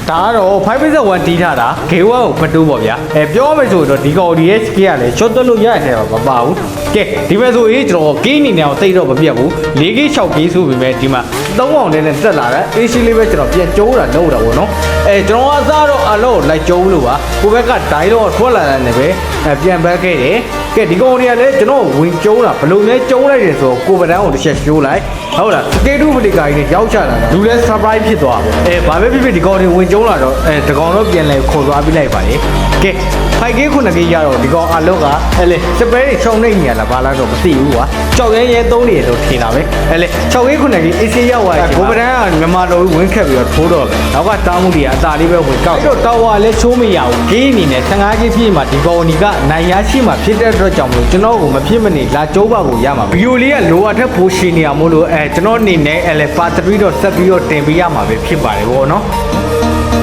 ဒါကတော့5.1 တီးထားတာ K1 ကိုဖတူးပေါ့ဗျာပြောမယ်ဆိုတော့ဒီကောင်ဒီရဲ့ skill ကလည်း short တက်လို့ရတဲ့မပါဘူးကဲဒီမဲ့ဆိုကျွန်တော် gain အနေနဲ့တိတ်တော့မပြတ်ဘူး 4K 6K ဆိုပေမဲ့ဒီမှာ3အောင်နဲ့တက်လာတယ် AC လေးပဲကျွန်တော်ပြန်ကျိုးတာလုပ်တာပေါ့နော်ကျွန်တော်အစားတော့အလို့လိုက်ကျုံးလို့ပါကိုဘက်ကဒိုင်းတော့ထွက်လာတယ်နဲ့ပဲပြန်ဘက်ခဲ့တယ်ကဲဒီကောင်တွေကလည်းကျွန်တော်ဝင်ကျုံးတာဘလို့လဲကျုံးလိုက်တယ်ဆိုတော့ကိုဗဒန်းကိုတစ်ချက်ရှိုးလိုက်ဟုတ်လားတေတူပလီကာကြီးနဲ့ရောက်ချလာတာလူလဲ surprise ဖြစ်သွားဘာပဲဖြစ်ဖြစ်ဒီကောင်တွေဝင်ကျုံးလာတော့ဒီကောင်တော့ပြန်လဲခေါ်သွားပြီးလိုက်ပါလေကဲ 5K 9K ရတော့ဒီကောင်အလောက်ကလေစပယ်တွေချုံနေညာလားဘာလားတော့မသိဘူးကွာကြောက်ရဲရဲသုံးနေလို့ထင်တာပဲလေ 6K 9K AC ရောက်သွားတယ်ကိုဗဒန်းကမြန်မာတော်ဝင်ခက်ပြီးတော့ထိုးတော့နောက်ကတောင်းမှုတွေအသာလေးပဲဝင်ကောက်တော့တောက်ဝါလဲချိုးမရဘူးဂေးအနေနဲ့ 15K ပြည့်မှာဒီကောင်ဒီကနိုင်ရရှိမှာဖြစ်တဲ့အတွက်ကြောင့်မလို့ကျွန်တော်ကိုမဖြစ်မနေလာကျိုးပါကိုရမှာဗီဒီယိုလေးကလိုအပ်တဲ့ဖိုးရှင်နေရမို့လို့ကျွန်တော်အနေနဲ့ပါ3တော့ဆက်ပြီးတော့တင်ပေးရမှာပဲဖြစ်ပါတယ်ဗောနော်